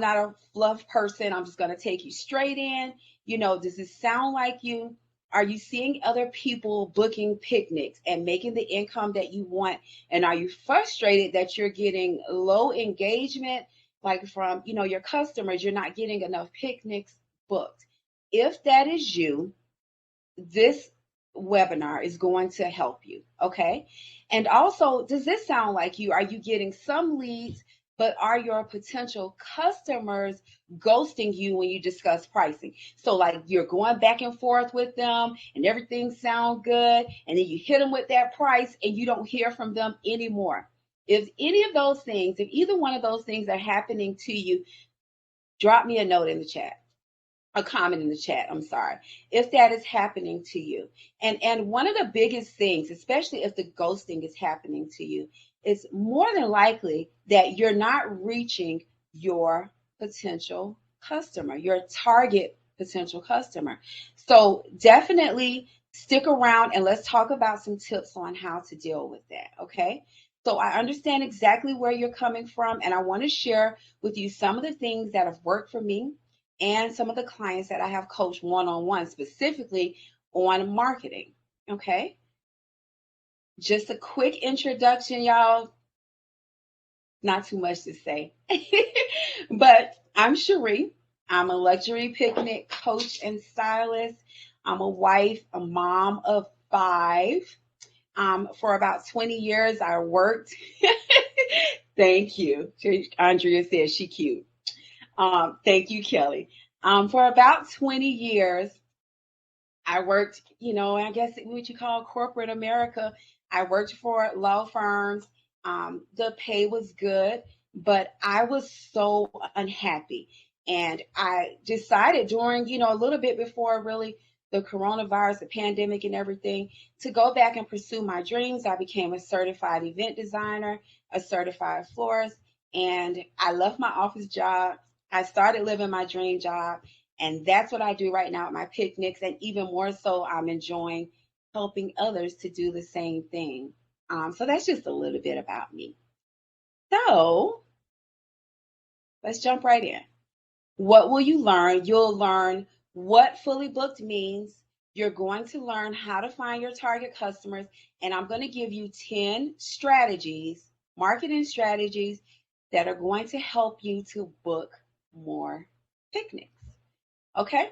not a fluff person. I'm just going to take you straight in. Does it sound like you? Are you seeing other people booking picnics and making the income that you want? And are you frustrated that you're getting low engagement, like from, your customers? You're not getting enough picnics booked. If that is you, this webinar is going to help you. Okay. And also, does this sound like you? Are you getting some leads, but are your potential customers ghosting you when you discuss pricing? So like you're going back and forth with them and everything sounds good, and then you hit them with that price and you don't hear from them anymore. If any of those things, if either one of those things are happening to you, drop me a note in the chat, a comment in the chat, I'm sorry, if that is happening to you. And one of the biggest things, especially if the ghosting is happening to you, is more than likely that you're not reaching your potential customer, your target potential customer. So definitely stick around and let's talk about some tips on how to deal with that, okay? So I understand exactly where you're coming from, and I want to share with you some of the things that have worked for me and some of the clients that I have coached one-on-one, specifically on marketing. Okay. Just a quick introduction, y'all. Not too much to say. But I'm Cherie. I'm a luxury picnic coach and stylist. I'm a wife, a mom of 5. For about 20 years, I worked. Thank you. Andrea says she cute. Thank you, Kelly. For about 20 years, I worked, I guess what you call corporate America. I worked for law firms. The pay was good, but I was so unhappy. And I decided during, a little bit before really the coronavirus, the pandemic and everything, to go back and pursue my dreams. I became a certified event designer, a certified florist, and I left my office job. I started living my dream job. And that's what I do right now at my picnics. And even more so, I'm enjoying helping others to do the same thing. So that's just a little bit about me. So let's jump right in. What will you learn? You'll learn what fully booked means. You're going to learn how to find your target customers. And I'm going to give you 10 strategies, marketing strategies that are going to help you to book more picnics. Okay,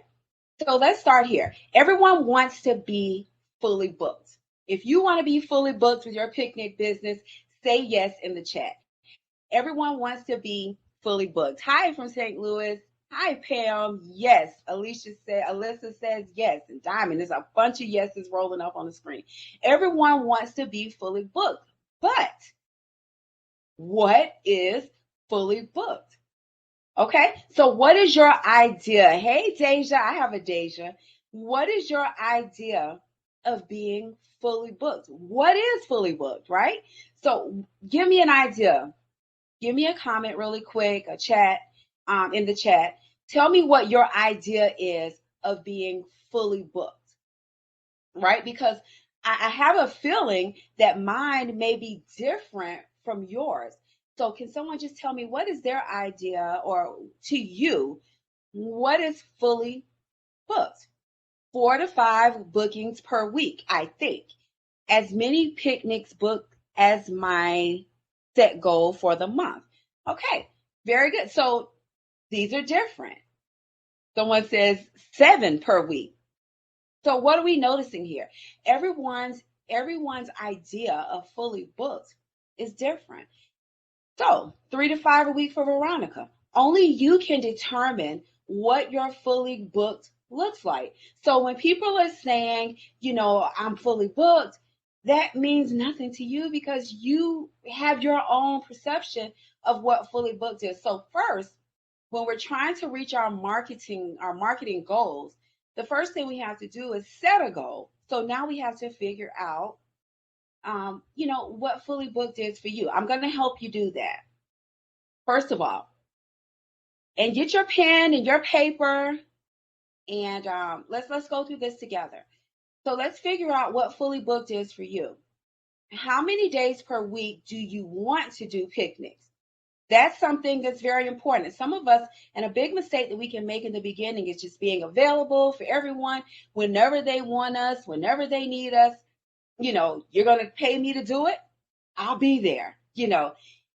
so let's start here. Everyone wants to be fully booked. If you want to be fully booked with your picnic business, say yes in the chat. Everyone wants to be fully booked. Hi from St. Louis. Hi, Pam. Yes. Alyssa says yes. And Diamond, there's a bunch of yeses rolling up on the screen. Everyone wants to be fully booked. But what is fully booked? Okay, so what is your idea? Hey, Deja, I have a Deja. What is your idea of being fully booked? What is fully booked, right? So give me an idea. Give me a comment really quick, a chat in the chat. Tell me what your idea is of being fully booked, right? Because I have a feeling that mine may be different from yours. So can someone just tell me what is their idea, or to you, what is fully booked? 4 to 5 bookings per week, I think. As many picnics booked as my set goal for the month. Okay, very good. So these are different. Someone says 7 per week. So what are we noticing here? Everyone's idea of fully booked is different. So 3 to 5 a week for Veronica. Only you can determine what your fully booked looks like. So when people are saying, I'm fully booked, that means nothing to you because you have your own perception of what fully booked is. So first, when we're trying to reach our marketing goals, the first thing we have to do is set a goal. So now we have to figure out, what fully booked is for you. I'm going to help you do that. First of all, and get your pen and your paper, and let's go through this together. So let's figure out what fully booked is for you. How many days per week do you want to do picnics? That's something that's very important. And some of us, and a big mistake that we can make in the beginning is just being available for everyone whenever they want us, whenever they need us. You're going to pay me to do it. I'll be there,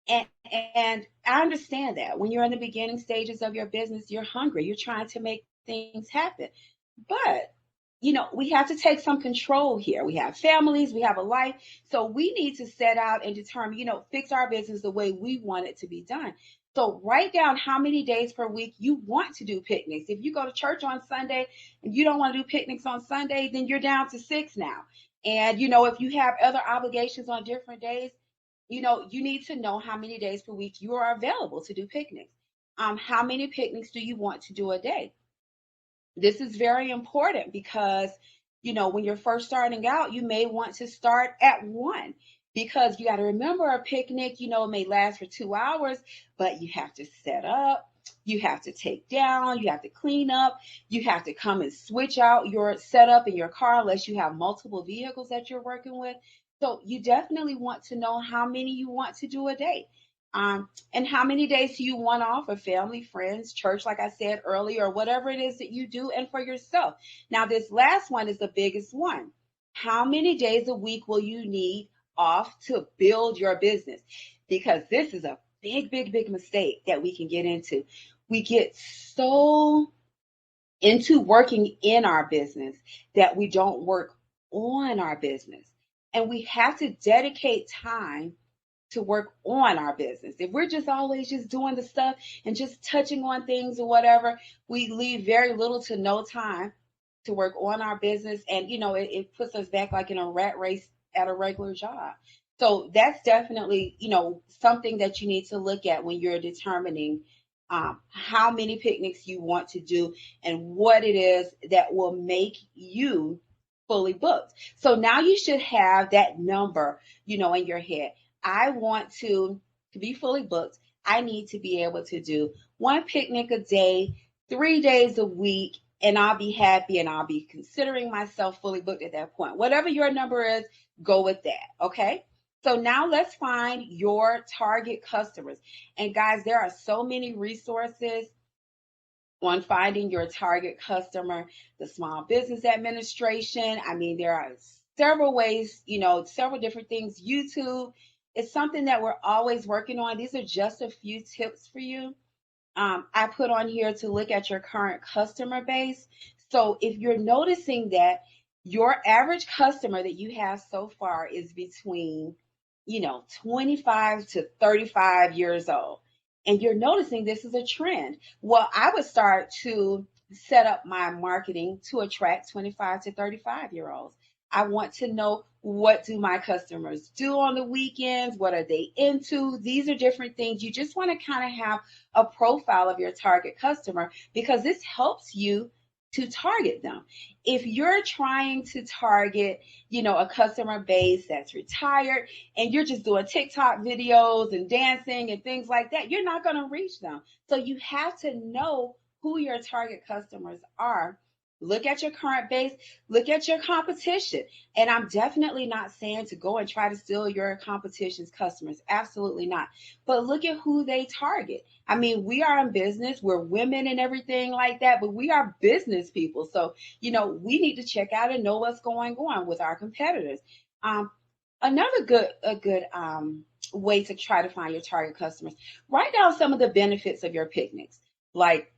and I understand that when you're in the beginning stages of your business, you're hungry, you're trying to make things happen. But we have to take some control here. We have families, we have a life. So we need to set out and determine, fix our business the way we want it to be done. So write down how many days per week you want to do picnics. If you go to church on Sunday and you don't want to do picnics on Sunday, then you're down to 6 now. And if you have other obligations on different days, you need to know how many days per week you are available to do picnics. How many picnics do you want to do a day? This is very important because, when you're first starting out, you may want to start at one, because you got to remember a picnic, may last for 2 hours, but you have to set up, you have to take down, you have to clean up, you have to come and switch out your setup in your car unless you have multiple vehicles that you're working with. So you definitely want to know how many you want to do a day. And how many days do you want off of family, friends, church, like I said earlier, or whatever it is that you do, and for yourself. Now, this last one is the biggest one. How many days a week will you need off to build your business? Because this is a big, big, big mistake that we can get into. We get so into working in our business that we don't work on our business. And we have to dedicate time to work on our business. If we're just always just doing the stuff and just touching on things or whatever, we leave very little to no time to work on our business. And, it puts us back like in a rat race at a regular job. So that's definitely, something that you need to look at when you're determining how many picnics you want to do and what it is that will make you fully booked. So now you should have that number, in your head. I want to be fully booked. I need to be able to do one picnic a day, 3 days a week, and I'll be happy and I'll be considering myself fully booked at that point. Whatever your number is, go with that. Okay. So now let's find your target customers. And guys, there are so many resources on finding your target customer. The Small Business Administration. I mean, there are several ways, several different things. YouTube. It's something that we're always working on. These are just a few tips for you. I put on here to look at your current customer base. So if you're noticing that your average customer that you have so far is between, 25 to 35 years old, and you're noticing this is a trend, well, I would start to set up my marketing to attract 25 to 35-year-olds. I want to know, what do my customers do on the weekends? What are they into? These are different things. You just want to kind of have a profile of your target customer, because this helps you to target them. If you're trying to target, a customer base that's retired and you're just doing TikTok videos and dancing and things like that, you're not going to reach them. So you have to know who your target customers are. Look at your current base, look at your competition. And I'm definitely not saying to go and try to steal your competition's customers. Absolutely not. But look at who they target. I mean, we are in business, we're women and everything like that, but we are business people. So, we need to check out and know what's going on with our competitors. Another good way to try to find your target customers, write down some of the benefits of your picnics. Like,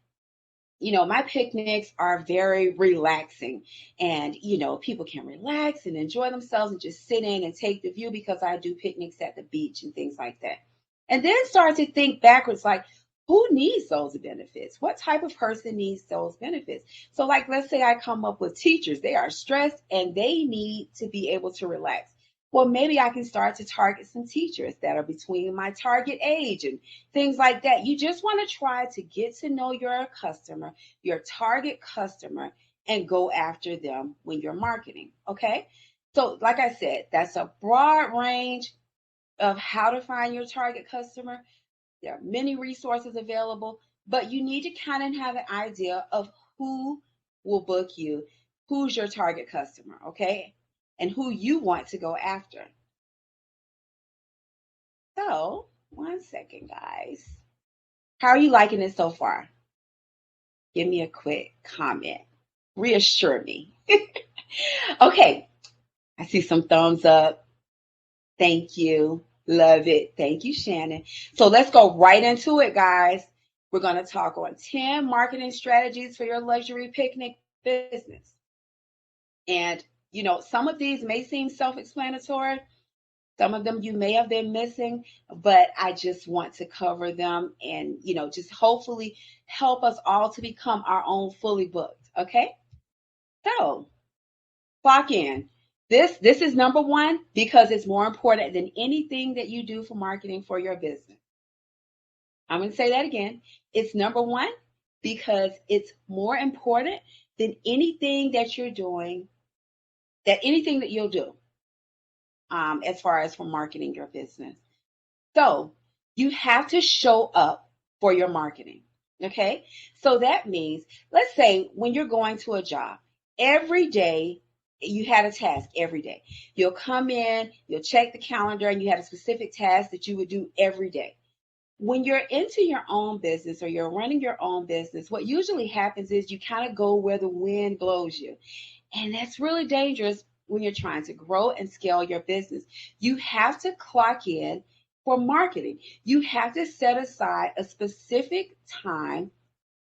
my picnics are very relaxing, and, people can relax and enjoy themselves and just sit in and take the view, because I do picnics at the beach and things like that. And then start to think backwards, like, who needs those benefits? What type of person needs those benefits? So, like, let's say I come up with teachers. They are stressed and they need to be able to relax. Well, maybe I can start to target some teachers that are between my target age and things like that. You just want to try to get to know your customer, your target customer, and go after them when you're marketing. Okay. So, like I said, that's a broad range of how to find your target customer. There are many resources available, but you need to kind of have an idea of who will book you, who's your target customer, okay? And who you want to go after. So One second, guys. How are you liking it so far? Give me a quick comment. Reassure me. Okay, I see some thumbs up. Thank you. Love it. Thank you, Shannon. So let's go right into it, guys. We're going to talk on 10 marketing strategies for your luxury picnic business. And, some of these may seem self-explanatory. Some of them you may have been missing, but I just want to cover them and, just hopefully help us all to become our own fully booked. Okay. So clock in. This is number one because it's more important than anything that you do for marketing for your business. I'm going to say that again. It's number one because it's more important than anything that you're doing, anything that you'll do as far as for marketing your business. So you have to show up for your marketing. Okay. So that means, let's say when you're going to a job, every day you had a task every day. You'll come in, you'll check the calendar, and you had a specific task that you would do every day. When you're into your own business or you're running your own business, what usually happens is you kind of go where the wind blows you. And that's really dangerous when you're trying to grow and scale your business. You have to clock in for marketing. You have to set aside a specific time,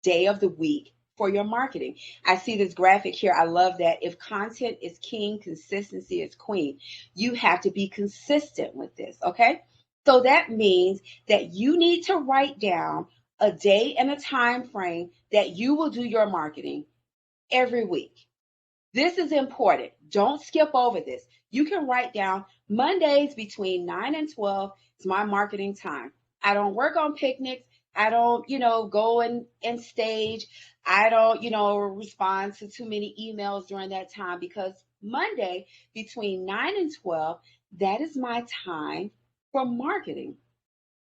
day of the week for your marketing. I see this graphic here. I love that. If content is king, consistency is queen. You have to be consistent with this, okay? So that means that you need to write down a day and a time frame that you will do your marketing every week. This is important. Don't skip over this. You can write down Mondays between 9 and 12 is my marketing time. I don't work on picnics. I don't, go and stage. I don't, respond to too many emails during that time because Monday between 9 and 12, that is my time for marketing,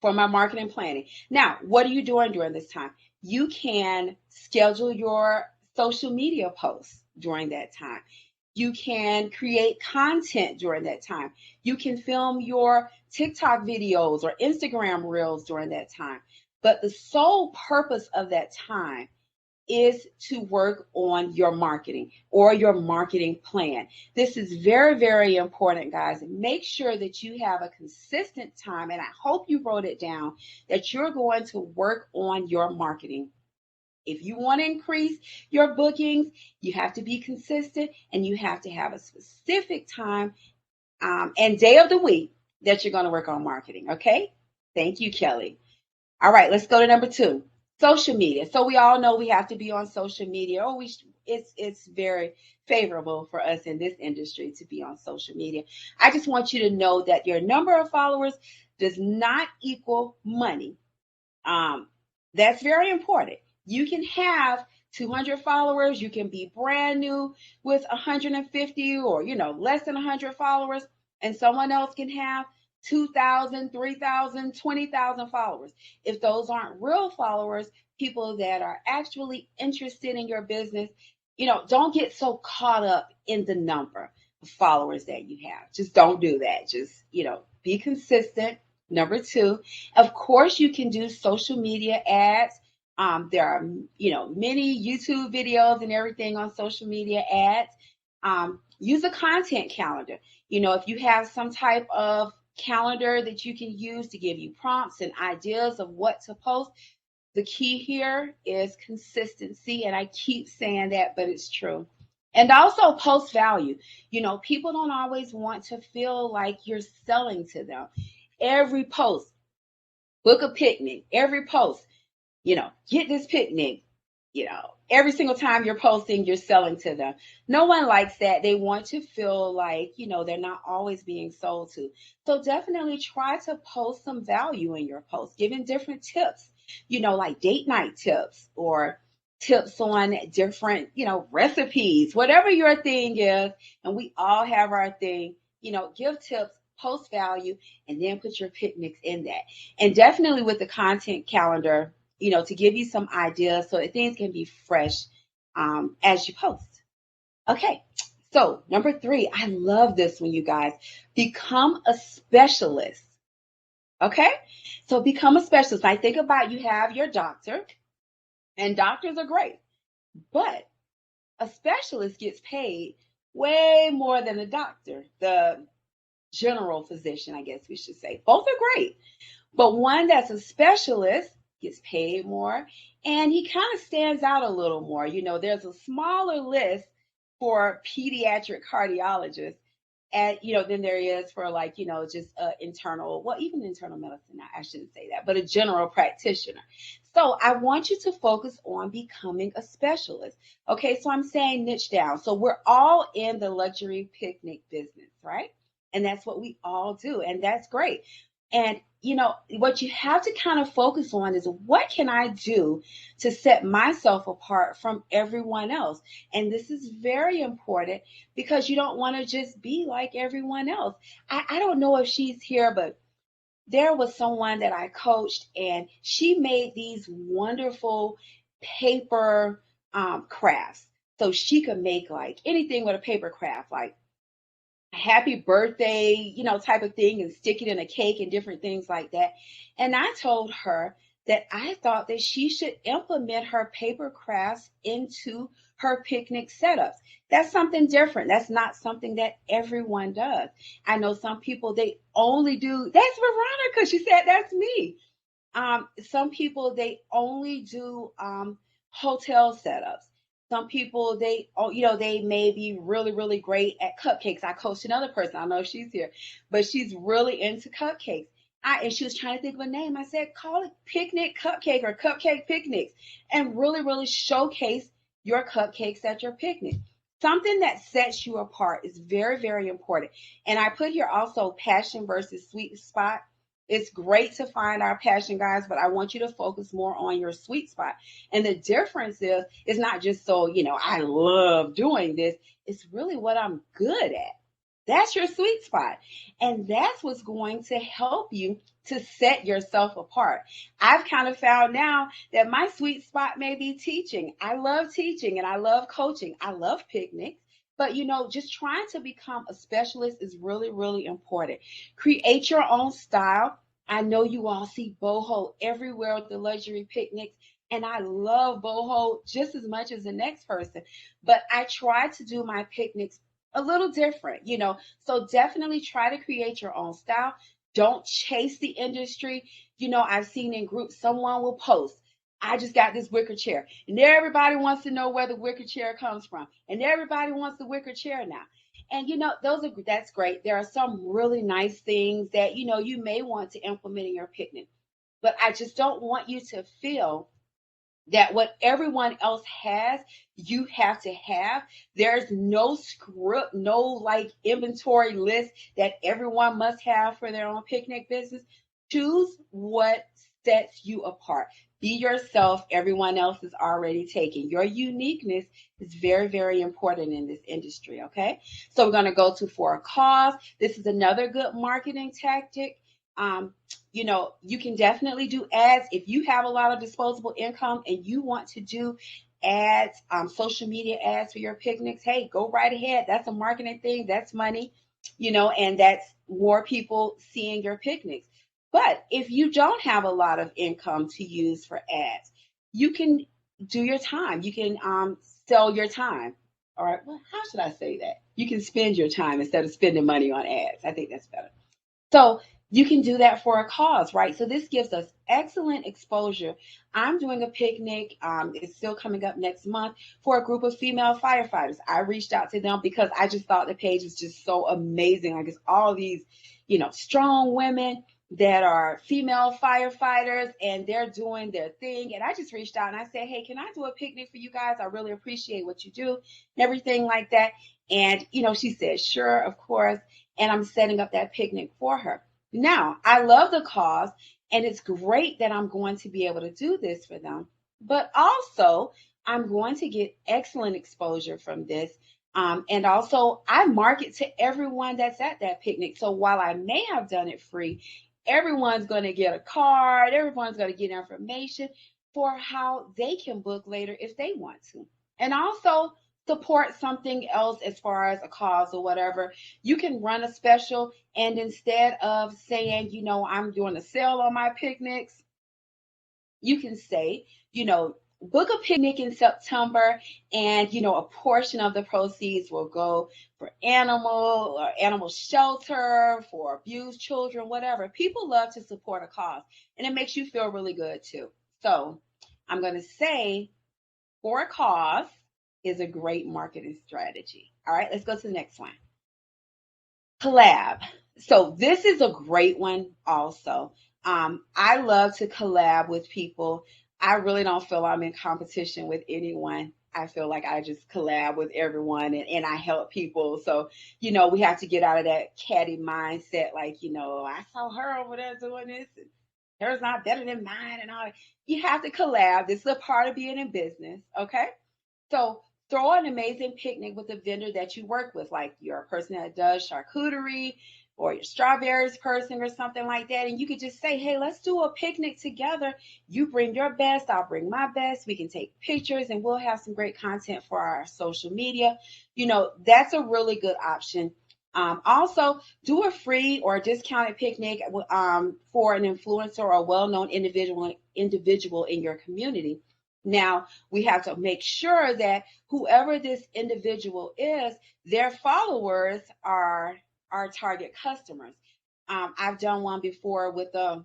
for my marketing planning. Now, what are you doing during this time? You can schedule your social media posts during that time. You can create content during that time. You can film your TikTok videos or Instagram reels during that time. But the sole purpose of that time is to work on your marketing or your marketing plan. This is very, very important, guys. Make sure that you have a consistent time, and I hope you wrote it down, that you're going to work on your marketing. If you want to increase your bookings, you have to be consistent and you have to have a specific time and day of the week that you're going to work on marketing. Okay. Thank you, Kelly. All right, let's go to number 2, social media. So we all know we have to be on social media. It's very favorable for us in this industry to be on social media. I just want you to know that your number of followers does not equal money. That's very important. You can have 200 followers. You can be brand new with 150 or, less than 100 followers. And someone else can have 2,000, 3,000, 20,000 followers. If those aren't real followers, people that are actually interested in your business, don't get so caught up in the number of followers that you have. Just don't do that. Just, be consistent. Number 2, of course, you can do social media ads. There are, many YouTube videos and everything on social media ads. Use a content calendar. If you have some type of calendar that you can use to give you prompts and ideas of what to post, the key here is consistency. And I keep saying that, but it's true. And also post value. People don't always want to feel like you're selling to them. Every post, book a picnic, every post, get this picnic, every single time you're posting, you're selling to them. No one likes that. They want to feel like, they're not always being sold to. So definitely try to post some value in your post, giving different tips, like date night tips or tips on different, recipes, whatever your thing is. And we all have our thing, give tips, post value, and then put your picnics in that. And definitely with the content calendar, to give you some ideas so that things can be fresh as you post. Okay, so number 3, I love this one, you guys. Become a specialist Okay? So become a specialist. I think about you have your doctor, and doctors are great, but a specialist gets paid way more than a doctor, the general physician, I guess we should say. Both are great, but one that's a specialist gets paid more, and he kind of stands out a little more. There's a smaller list for pediatric cardiologists and than there is for like just internal, well, even internal medicine, I shouldn't say that, but a general practitioner. So I want you to focus on becoming a specialist. Okay, so I'm saying niche down. So we're all in the luxury picnic business, right? And that's what we all do, and that's great. And what you have to kind of focus on is, what can I do to set myself apart from everyone else? And this is very important, because you don't want to just be like everyone else. I don't know if she's here, but there was someone that I coached, and she made these wonderful paper crafts. So she could make like anything with a paper craft, like happy birthday, type of thing, and stick it in a cake and different things like that. And I told her that I thought that she should implement her paper crafts into her picnic setups. That's something different. That's not something that everyone does. I know some people, they only do, that's Veronica. She said, that's me. Some people, they only do hotel setups. Some people, they may be really, really great at cupcakes. I coached another person. I don't know if she's here, but she's really into cupcakes. And she was trying to think of a name. I said, call it Picnic Cupcake or Cupcake Picnics, and really, really showcase your cupcakes at your picnic. Something that sets you apart is very, very important. And I put here also passion versus sweet spot. It's great to find our passion, guys, but I want you to focus more on your sweet spot. And the difference is, it's not just so, I love doing this. It's really what I'm good at. That's your sweet spot. And that's what's going to help you to set yourself apart. I've kind of found now that my sweet spot may be teaching. I love teaching and I love coaching. I love picnics. But just trying to become a specialist is really, really important. Create your own style. I know you all see boho everywhere with the luxury picnics, and I love boho just as much as the next person. But I try to do my picnics a little different, So definitely try to create your own style. Don't chase the industry. I've seen in groups, someone will post, I just got this wicker chair, and everybody wants to know where the wicker chair comes from, and everybody wants the wicker chair now. And that's great. There are some really nice things that you may want to implement in your picnic, but I just don't want you to feel that what everyone else has, you have to have. There's no script, no like inventory list that everyone must have for their own picnic business. Choose what sets you apart. Be yourself. Everyone else is already taken. Your uniqueness is very, very important in this industry. Okay. So we're going to go to for a cause. This is another good marketing tactic. You can definitely do ads if you have a lot of disposable income and you want to do ads, social media ads for your picnics. Hey, go right ahead. That's a marketing thing. That's money, and that's more people seeing your picnics. But if you don't have a lot of income to use for ads, you can do your time. You can sell your time. All right. Well, how should I say that? You can spend your time instead of spending money on ads. I think that's better. So you can do that for a cause, right? So this gives us excellent exposure. I'm doing a picnic. It's still coming up next month for a group of female firefighters. I reached out to them because I just thought the page was just so amazing. Like it's all these, strong women that are female firefighters and they're doing their thing. And I just reached out and I said, hey, can I do a picnic for you guys? I really appreciate what you do and everything like that. And, she said, sure, of course. And I'm setting up that picnic for her. Now, I love the cause, and it's great that I'm going to be able to do this for them. But also, I'm going to get excellent exposure from this. And also, I market to everyone that's at that picnic. So while I may have done it free, everyone's going to get a card. Everyone's going to get information for how they can book later if they want to. And also, support something else as far as a cause or whatever, you can run a special, and instead of saying, I'm doing a sale on my picnics, you can say, book a picnic in September, and a portion of the proceeds will go for animal shelter, for abused children, whatever. People love to support a cause, and it makes you feel really good too. So I'm going to say, for a cause is a great marketing strategy. All right, let's go to the next one. Collab. So this is a great one also. I love to collab with people. I really don't feel I'm in competition with anyone. I feel like I just collab with everyone, and I help people. So, we have to get out of that catty mindset, like, I saw her over there doing this, and hers not better than mine and all that. You have to collab. This is a part of being in business, okay? So throw an amazing picnic with a vendor that you work with, like you're a person that does charcuterie, or your strawberries person or something like that. And you could just say, hey, let's do a picnic together. You bring your best, I'll bring my best. We can take pictures, and we'll have some great content for our social media. That's a really good option. Also, do a free or discounted picnic for an influencer or a well-known individual in your community. Now, we have to make sure that whoever this individual is, their followers are our target customers. I've done one before with a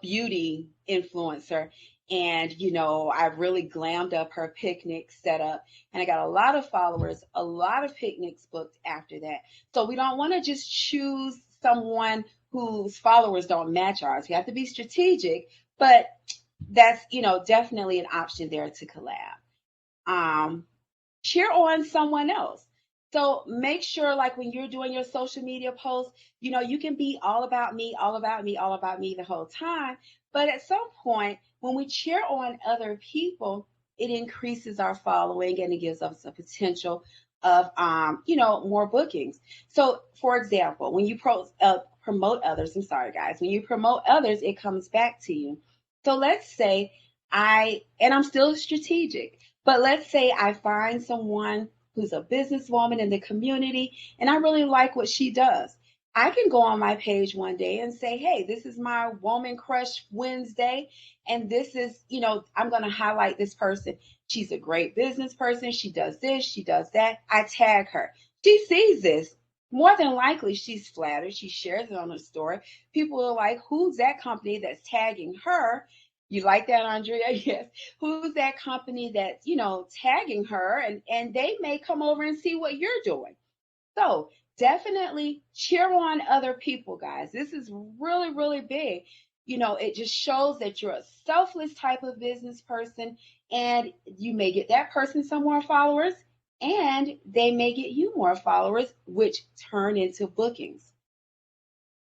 beauty influencer, and I really glammed up her picnic setup, and I got a lot of followers, a lot of picnics booked after that. So we don't want to just choose someone whose followers don't match ours. We have to be strategic, but that's definitely an option there to collab. Cheer on someone else. So make sure, like, when you're doing your social media posts, you can be all about me, all about me, all about me the whole time. But at some point, when we cheer on other people, it increases our following, and it gives us a potential of, more bookings. So, for example, when you promote others, I'm sorry, guys, when you promote others, it comes back to you. So let's say I'm still strategic, but let's say I find someone who's a businesswoman in the community, and I really like what she does. I can go on my page one day and say, hey, this is my Woman Crush Wednesday, and this is, I'm going to highlight this person. She's a great business person. She does this, she does that. I tag her. She sees this. More than likely, she's flattered. She shares it on her story. People are like, who's that company that's tagging her? You like that, Andrea? Yes. Who's that company that's, tagging her? And they may come over and see what you're doing. So definitely cheer on other people, guys. This is really, really big. It just shows that you're a selfless type of business person, and you may get that person some more followers, and they may get you more followers, which turn into bookings.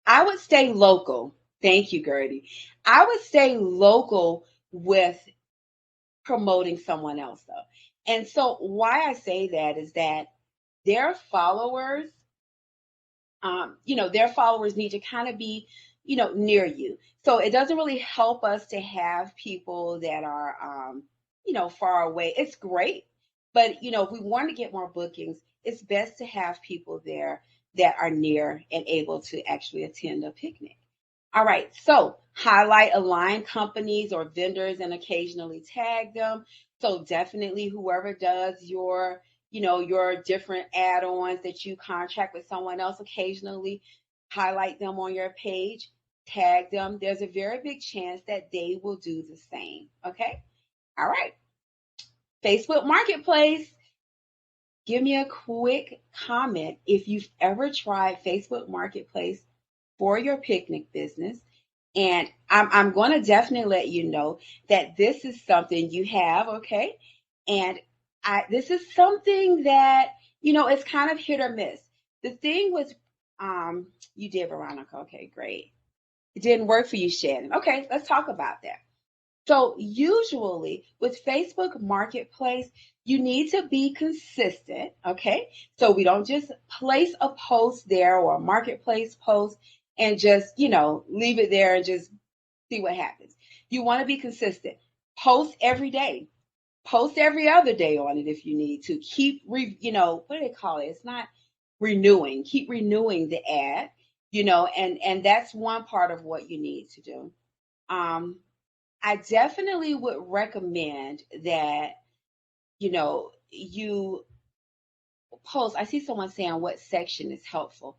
I would stay local. Thank you, Gertie. I would stay local with promoting someone else, though. And so why I say that is that their followers, their followers need to kind of be, near you. So it doesn't really help us to have people that are, far away. It's great, but if we want to get more bookings, it's best to have people there that are near and able to actually attend a picnic. All right, so highlight aligned companies or vendors and occasionally tag them. So definitely whoever does your different add-ons that you contract with someone else, occasionally highlight them on your page, tag them. There's a very big chance that they will do the same. Okay. All right. Facebook Marketplace. Give me a quick comment if you've ever tried Facebook Marketplace for your picnic business. And I'm going to definitely let you know that this is something you have, okay? And this is something that, it's kind of hit or miss. The thing with, you did, Veronica. Okay, great. It didn't work for you, Shannon. Okay, let's talk about that. So usually with Facebook Marketplace, you need to be consistent, okay? So we don't just place a post there or a marketplace post and just, leave it there and just see what happens. You want to be consistent. Post every day. Post every other day on it if you need to. Keep, what do they call it? It's not renewing. Keep renewing the ad, and that's one part of what you need to do. I definitely would recommend that, you post. I see someone saying what section is helpful.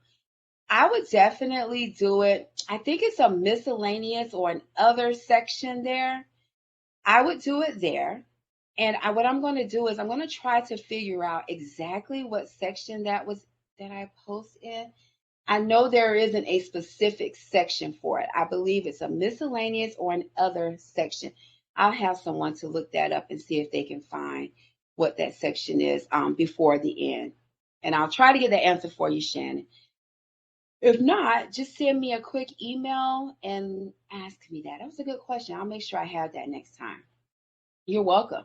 I would definitely do it. I think it's a miscellaneous or an other section there. I would do it there. And what I'm going to do is I'm going to try to figure out exactly what section that I post in. I know there isn't a specific section for it. I believe it's a miscellaneous or an other section. I'll have someone to look that up and see if they can find what that section is before the end. And I'll try to get the answer for you, Shannon. If not, just send me a quick email and ask me that. That was a good question. I'll make sure I have that next time. You're welcome.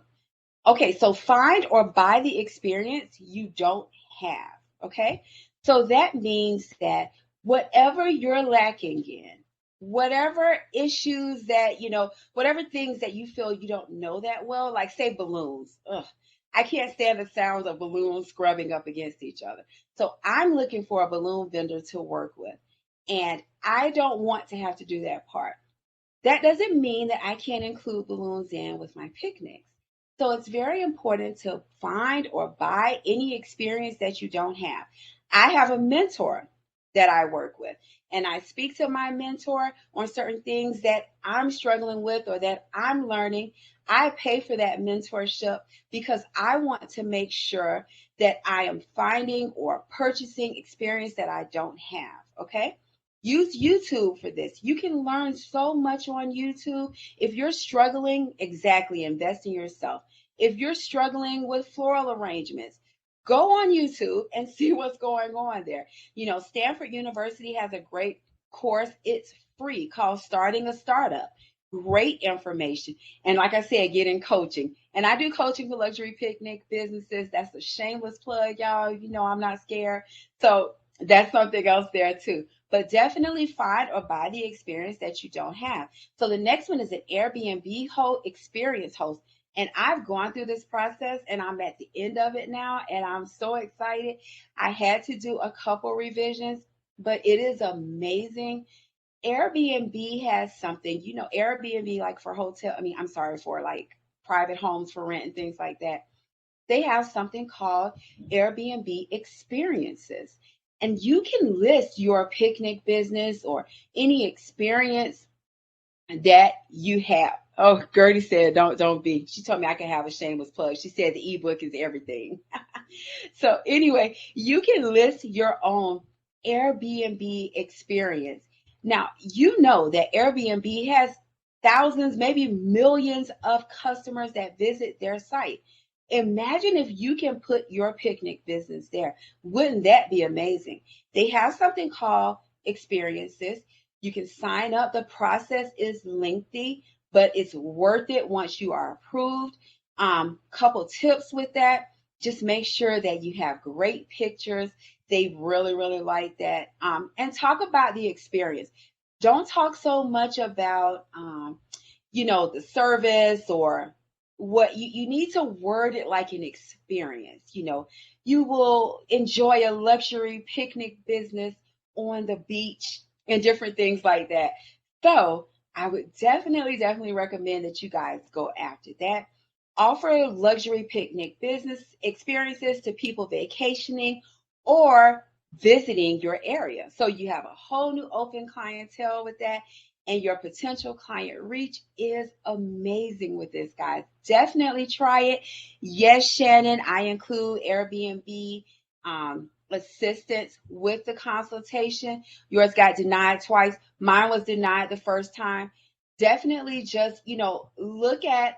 Okay, so find or buy the experience you don't have. Okay, so that means that whatever you're lacking in, whatever issues that, whatever things that you feel you don't know that well, like say balloons. Ugh, I can't stand the sounds of balloons scrubbing up against each other. So I'm looking for a balloon vendor to work with. And I don't want to have to do that part. That doesn't mean that I can't include balloons in with my picnics. So it's very important to find or buy any experience that you don't have. I have a mentor that I work with, and I speak to my mentor on certain things that I'm struggling with or that I'm learning. I pay for that mentorship because I want to make sure that I am finding or purchasing experience that I don't have. Okay. Use YouTube for this. You can learn so much on YouTube. If you're struggling, exactly, invest in yourself. If you're struggling with floral arrangements, go on YouTube and see what's going on there. Stanford University has a great course. It's free called Starting a Startup. Great information. And like I said, getting coaching. And I do coaching for luxury picnic businesses. That's a shameless plug, y'all. I'm not scared. So that's something else there too. But definitely find or buy the experience that you don't have. So the next one is an Airbnb experience host. And I've gone through this process and I'm at the end of it now. And I'm so excited. I had to do a couple revisions, but it is amazing. Airbnb has something, Airbnb, like for for like private homes for rent and things like that. They have something called Airbnb experiences. And you can list your picnic business or any experience that you have. Oh, Gertie said, don't be. She told me I can have a shameless plug. She said the ebook is everything. So anyway, you can list your own Airbnb experience. Now, you know that Airbnb has thousands, maybe millions of customers that visit their site. Imagine if you can put your picnic business there. Wouldn't that be amazing? They have something called experiences. You can sign up. The process is lengthy, but it's worth it once you are approved. Couple tips with that. Just make sure that you have great pictures. They really, really like that. And talk about the experience. Don't talk so much about, the service or what you need to word it like an experience. You will enjoy a luxury picnic business on the beach and different things like that. So I would definitely recommend that you guys go after that. Offer luxury picnic business experiences to people vacationing or visiting your area. So you have a whole new open clientele with that. And your potential client reach is amazing with this, guys. Definitely try it. Yes, Shannon, I include Airbnb assistance with the consultation. Yours got denied twice. Mine was denied the first time. Definitely just, look at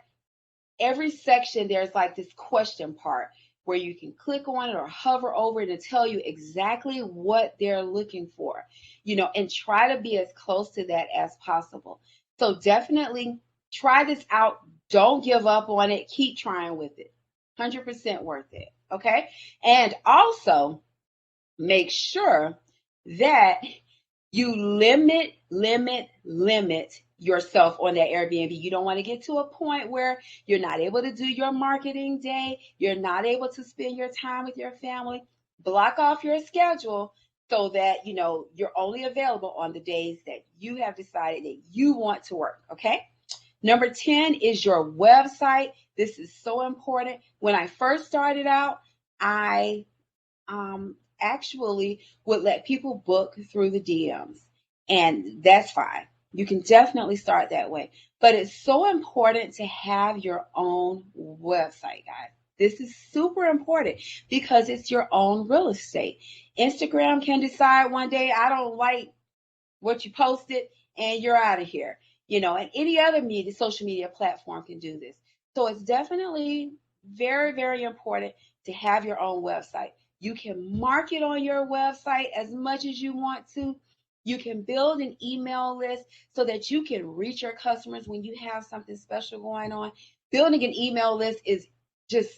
every section. There's like this question part where you can click on it or hover over it and tell you exactly what they're looking for, and try to be as close to that as possible. So definitely try this out. Don't give up on it. Keep trying with it. 100% worth it. Okay. And also make sure that you limit yourself on that Airbnb. You don't want to get to a point where you're not able to do your marketing day, you're not able to spend your time with your family. Block off your schedule so that you're only available on the days that you have decided that you want to work. Okay. Number 10 is your website. This is so important. When I first started out, I actually would let people book through the DMs, and that's fine. You can definitely start that way. But it's so important to have your own website, guys. This is super important because it's your own real estate. Instagram can decide one day, I don't like what you posted, and you're out of here. And any other social media platform can do this. So it's definitely very, very important to have your own website. You can market on your website as much as you want to. You can build an email list so that you can reach your customers when you have something special going on. Building an email list is just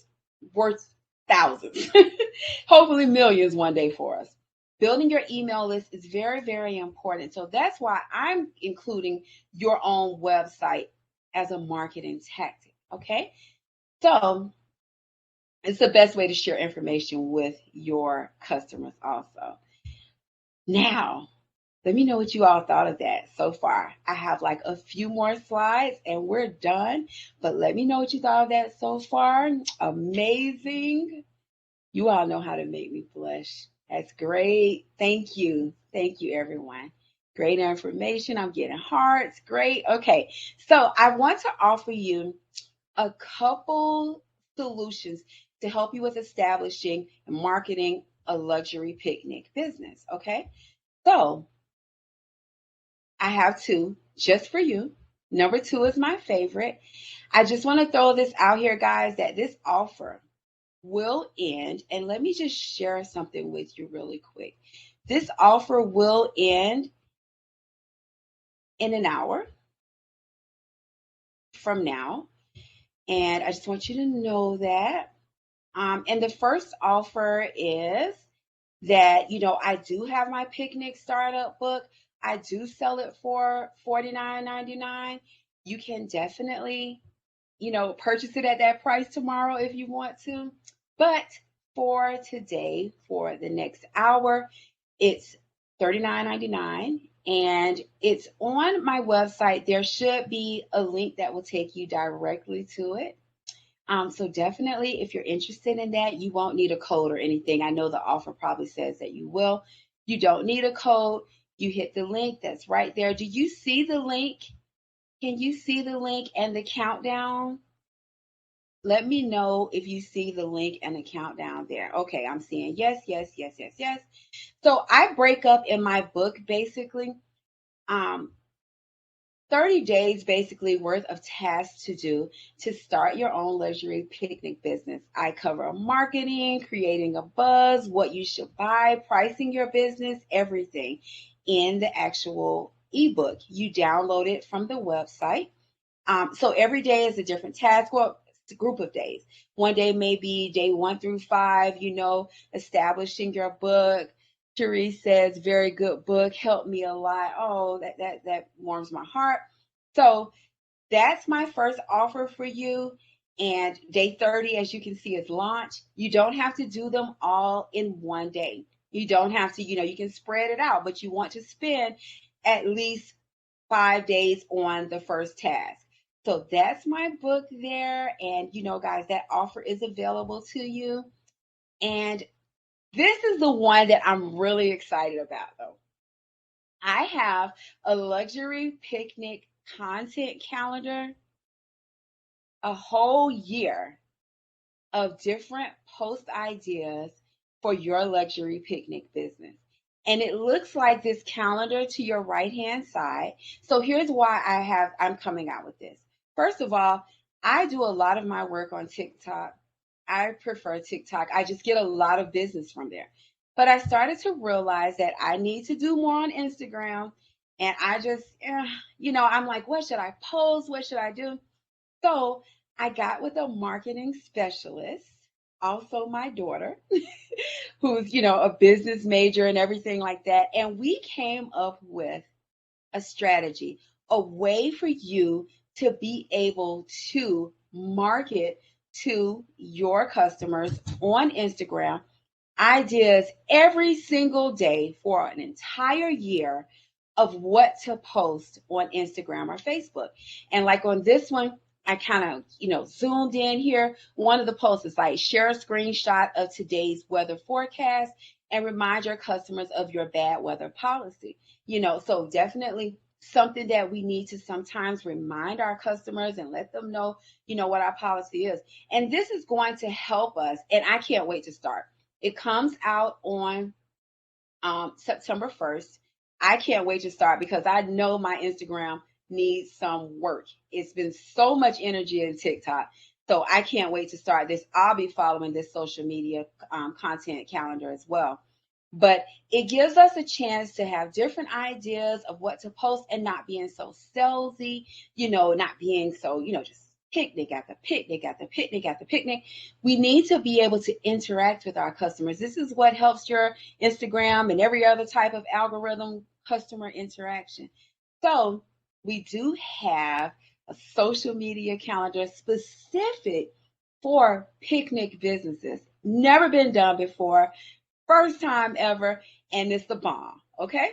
worth thousands, hopefully millions one day for us. Building your email list is very, very important. So that's why I'm including your own website as a marketing tactic. Okay. So it's the best way to share information with your customers also. Now, let me know what you all thought of that so far. I have like a few more slides and we're done, but let me know what you thought of that so far. Amazing. You all know how to make me blush. That's great. Thank you. Thank you, everyone. Great information. I'm getting hearts. Great. Okay. So I want to offer you a couple solutions to help you with establishing and marketing a luxury picnic business. Okay. So I have two just for you. Number 2 is my favorite. I just want to throw this out here, guys, that this offer will end. And let me just share something with you really quick. This offer will end in an hour from now. And I just want you to know that. And the first offer is that, I do have my picnic startup book. I do sell it for $49.99. You can definitely, purchase it at that price tomorrow if you want to. But for today, for the next hour, it's $39.99 and it's on my website. There should be a link that will take you directly to it. So definitely, if you're interested in that, you won't need a code or anything. I know the offer probably says that you will. You don't need a code. You hit the link that's right there. Do you see the link? Can you see the link and the countdown? Let me know if you see the link and the countdown there. Okay, I'm seeing yes, yes, yes, yes, yes. So I break up in my book basically 30 days basically worth of tasks to do to start your own luxury picnic business. I cover marketing, creating a buzz, what you should buy, pricing your business, everything in the actual ebook. You download it from the website. So every day is a different task. Well, it's a group of days. One day may be day 1 through 5, establishing your book. Therese says, very good book, helped me a lot. Oh, that warms my heart. So that's my first offer for you. And day 30, as you can see, is launch. You don't have to do them all in one day. You don't have to, you can spread it out, but you want to spend at least 5 days on the first task. So that's my book there. And, guys, that offer is available to you. And this is the one that I'm really excited about, though. I have a luxury picnic content calendar, a whole year of different post ideas for your luxury picnic business. And it looks like this calendar to your right-hand side. So here's why I'm coming out with this. First of all, I do a lot of my work on TikTok. I prefer TikTok. I just get a lot of business from there. But I started to realize that I need to do more on Instagram. And I just, I'm like, what should I post? What should I do? So I got with a marketing specialist, also my daughter, who's, a business major and everything like that. And we came up with a strategy. a way for you to be able to market to your customers on Instagram ideas every single day for an entire year of what to post on Instagram or Facebook. And like on this one, I kind of, zoomed in here. One of the posts is like share a screenshot of today's weather forecast and remind your customers of your bad weather policy. So definitely something that we need to sometimes remind our customers and let them know, what our policy is. And this is going to help us. And I can't wait to start. It comes out on September 1st. I can't wait to start because I know my Instagram needs some work. It's been so much energy in TikTok. So I can't wait to start this. I'll be following this social media content calendar as well. But it gives us a chance to have different ideas of what to post and not being so salesy, not being so, just picnic after picnic after picnic after picnic. We need to be able to interact with our customers. This is what helps your Instagram and every other type of algorithm customer interaction. So we do have a social media calendar specific for picnic businesses. Never been done before. First time ever, and it's the bomb. Okay.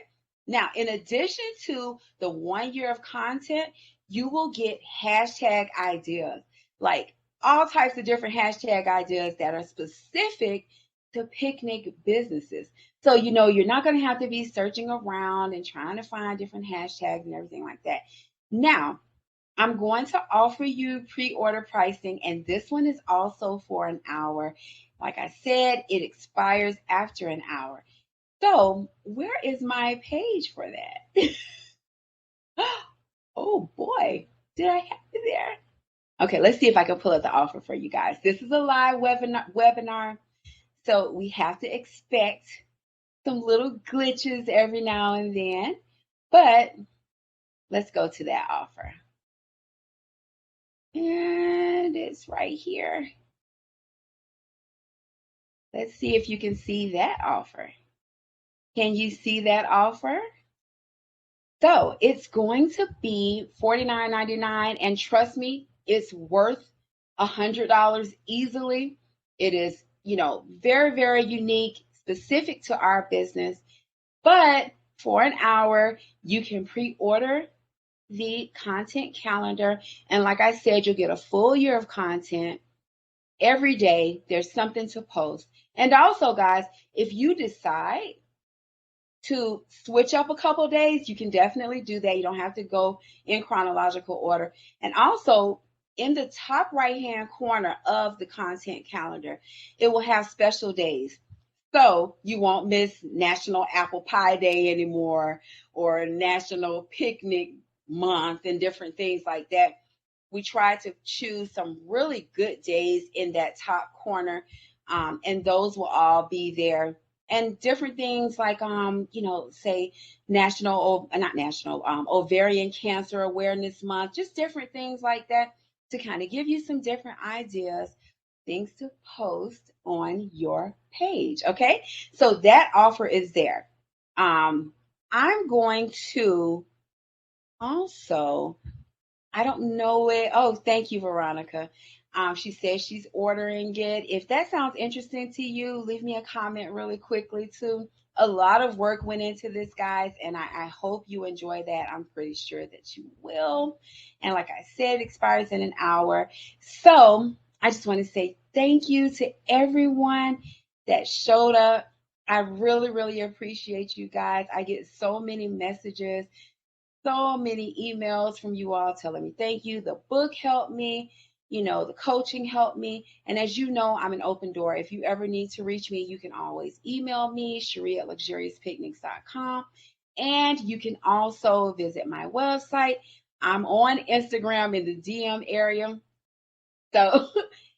Now, in addition to the 1 year of content, you will get hashtag ideas, like all types of different hashtag ideas that are specific to picnic businesses. So, you're not going to have to be searching around and trying to find different hashtags and everything like that. Now, I'm going to offer you pre-order pricing, and this one is also for an hour. Like I said, it expires after an hour. So, where is my page for that? Oh boy, did I have it there? Okay, let's see if I can pull up the offer for you guys. This is a live webinar, so we have to expect some little glitches every now and then, but let's go to that offer. And it's right here. Let's see if you can see that offer. Can you see that offer? So it's going to be $49.99, and trust me, it's worth $100 easily. It is, very, very unique, specific to our business. But for an hour, you can pre-order the content calendar. And like I said, you'll get a full year of content. Every day, there's something to post. And also, guys, if you decide to switch up a couple days, you can definitely do that. You don't have to go in chronological order. And also, in the top right-hand corner of the content calendar, it will have special days. So you won't miss National Apple Pie Day anymore, or National Picnic Month and different things like that. We try to choose some really good days in that top corner, and those will all be there. And different things like, say Ovarian Cancer Awareness Month, just different things like that to kind of give you some different ideas, things to post on your page. Okay, so that offer is there. I'm going to also, I don't know it. Oh, thank you, Veronica. She says she's ordering it. If that sounds interesting to you, leave me a comment really quickly too. A lot of work went into this, guys, and I hope you enjoy that. I'm pretty sure that you will. And like I said, it expires in an hour. So I just want to say thank you to everyone that showed up. I really, really appreciate you guys. I get so many messages, so many emails from you all telling me thank you. The book helped me, the coaching helped me. And as you know, I'm an open door. If you ever need to reach me, you can always email me, Cherie@luxuriouspicnics.com. And you can also visit my website. I'm on Instagram in the DM area. So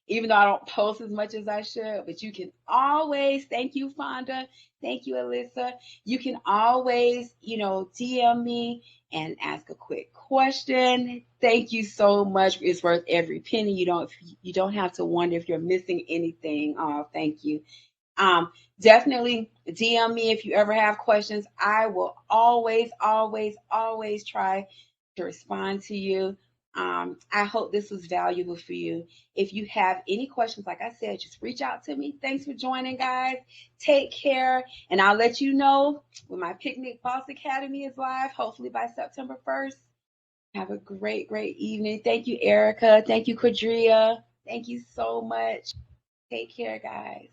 even though I don't post as much as I should, but you can always, thank you, Fonda. Thank you, Alyssa. You can always, DM me and ask a quick question. Thank you so much. It's worth every penny. You don't have to wonder if you're missing anything. Oh, thank you. Definitely DM me if you ever have questions. I will always, always, always try to respond to you. I hope this was valuable for you. If you have any questions, like I said, just reach out to me. Thanks for joining, guys. Take care. And I'll let you know when my Picnic Boss Academy is live, hopefully by September 1st. Have a great, great evening. Thank you, Erica. Thank you, Quadria. Thank you so much. Take care, guys.